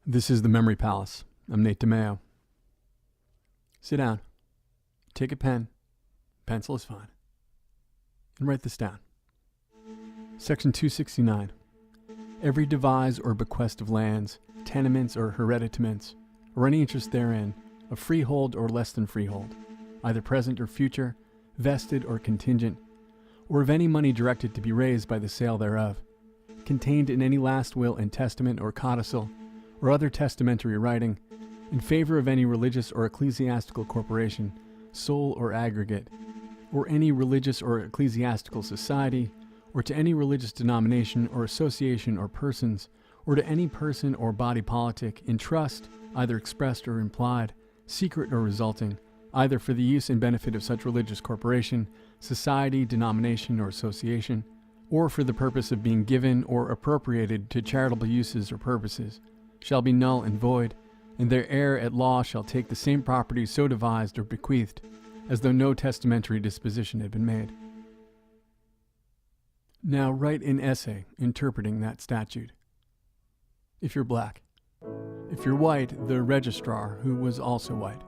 This is the Memory Palace. I'm Nate DiMeo. Sit down. Take a pen. Pencil is fine. And write this down. Section 269. Every devise or bequest of lands, tenements or hereditaments, or any interest therein, of freehold or less than freehold, either present or future, vested or contingent, or of any money directed to be raised by the sale thereof, contained in any last will and testament or codicil, or other testamentary writing, in favor of any religious or ecclesiastical corporation, sole or aggregate, or any religious or ecclesiastical society, or to any religious denomination or association or persons, or to any person or body politic, in trust, either expressed or implied, secret or resulting, either for the use and benefit of such religious corporation, society, denomination, or association, or for the purpose of being given or appropriated to charitable uses or purposes, shall be null and void, and their heir at law shall take the same property so devised or bequeathed, as though no testamentary disposition had been made. Now write an essay interpreting that statute. If you're black. If you're white, the registrar, who was also white,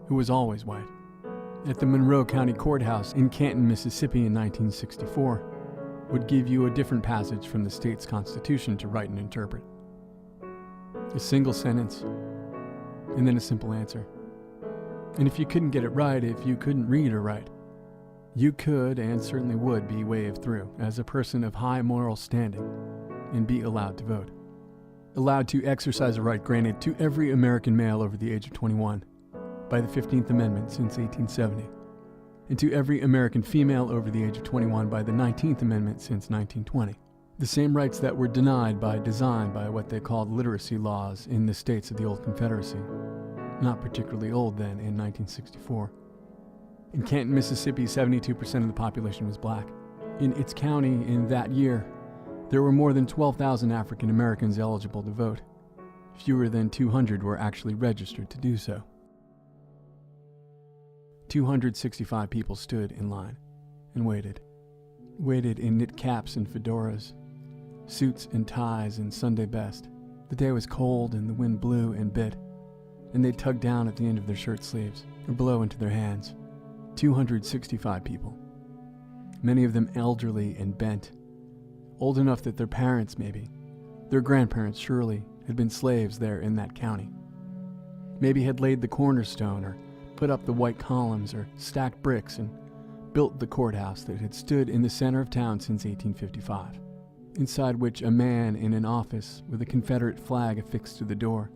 who was always white, at the Monroe County Courthouse in Canton, Mississippi in 1964, would give you a different passage from the state's constitution to write and interpret. A single sentence, and then a simple answer. And if you couldn't get it right, if you couldn't read or write, you could and certainly would be waved through as a person of high moral standing and be allowed to vote. Allowed to exercise a right granted to every American male over the age of 21 by the 15th Amendment since 1870, and to every American female over the age of 21 by the 19th Amendment since 1920. The same rights that were denied by design by what they called literacy laws in the states of the old Confederacy, not particularly old then in 1964. In Canton, Mississippi, 72% of the population was black. In its county in that year, there were more than 12,000 African Americans eligible to vote. Fewer than 200 were actually registered to do so. 265 people stood in line and waited. Waited in knit caps and fedoras, suits and ties and Sunday best. The day was cold and the wind blew and bit, and they tugged down at the end of their shirt sleeves or blow into their hands. 265 people, many of them elderly and bent, old enough that their parents maybe, their grandparents surely, had been slaves there in that county. Maybe had laid the cornerstone or put up the white columns or stacked bricks and built the courthouse that had stood in the center of town since 1855, inside which a man in an office with a Confederate flag affixed to the door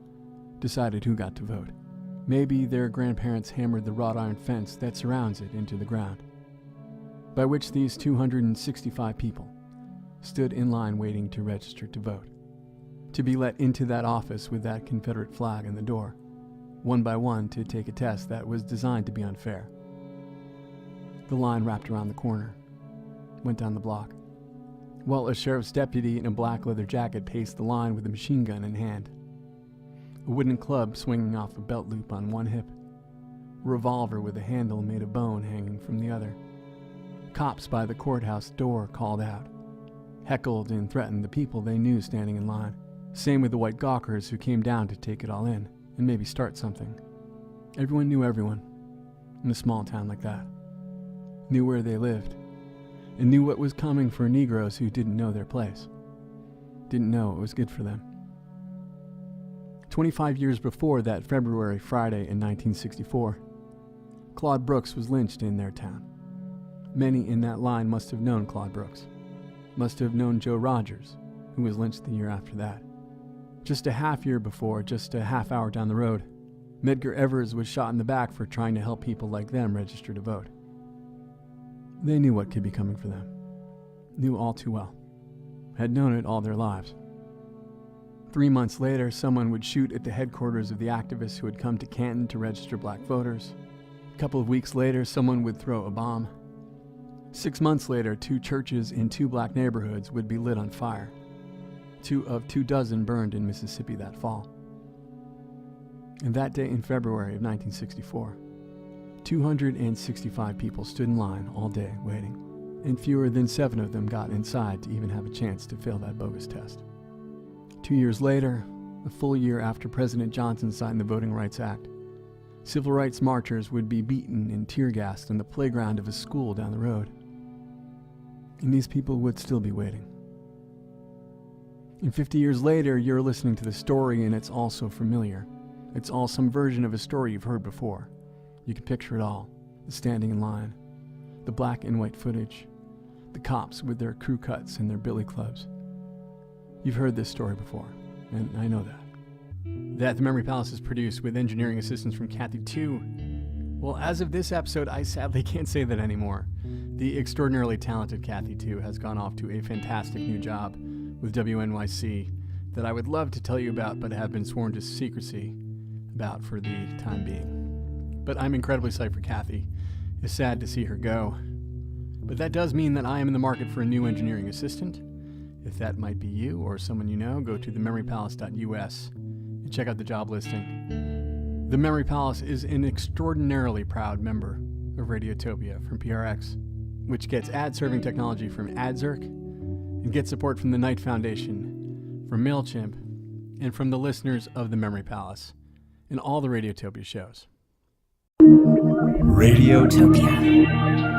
decided who got to vote. Maybe their grandparents hammered the wrought iron fence that surrounds it into the ground, by which these 265 people stood in line waiting to register to vote, to be let into that office with that Confederate flag in the door, one by one to take a test that was designed to be unfair. The line wrapped around the corner, went down the block, while a sheriff's deputy in a black leather jacket paced the line with a machine gun in hand, a wooden club swinging off a belt loop on one hip, a revolver with a handle made of bone hanging from the other. Cops by the courthouse door called out, heckled and threatened the people they knew standing in line. Same with the white gawkers who came down to take it all in and maybe start something. Everyone knew everyone in a small town like that, knew where they lived, and knew what was coming for Negroes who didn't know their place, didn't know it was good for them. 25 years before that February Friday in 1964, Claude Brooks was lynched in their town. Many in that line must have known Claude Brooks, must have known Joe Rogers, who was lynched the year after that. Just a half year before, just a half hour down the road, Medgar Evers was shot in the back for trying to help people like them register to vote. They knew what could be coming for them, knew all too well, had known it all their lives. 3 months later, someone would shoot at the headquarters of the activists who had come to Canton to register black voters. A couple of weeks later, someone would throw a bomb. 6 months later, 2 churches in 2 black neighborhoods would be lit on fire. 2 of 24 burned in Mississippi that fall. And that day in February of 1964, 265 people stood in line all day waiting, and fewer than 7 of them got inside to even have a chance to fail that bogus test. 2 years later, a full year after President Johnson signed the Voting Rights Act. Civil rights marchers would be beaten and tear-gassed in the playground of a school down the road. And these people would still be waiting. And 50 years later, you're listening to the story and it's all so familiar. It's all some version of a story you've heard before. You can picture it all. The standing in line, the black and white footage, the cops with their crew cuts and their billy clubs. You've heard this story before, and I know that. That The Memory Palace is produced with engineering assistance from Kathy Tu. Well, as of this episode, I sadly can't say that anymore. The extraordinarily talented Kathy Tu has gone off to a fantastic new job with WNYC that I would love to tell you about, but have been sworn to secrecy about for the time being. But I'm incredibly psyched for Kathy. It's sad to see her go. But that does mean that I am in the market for a new engineering assistant. If that might be you or someone you know, go to thememorypalace.us and check out the job listing. The Memory Palace is an extraordinarily proud member of Radiotopia from PRX, which gets ad-serving technology from AdZerk and gets support from the Knight Foundation, from MailChimp, and from the listeners of the Memory Palace and all the Radiotopia shows. Radiotopia.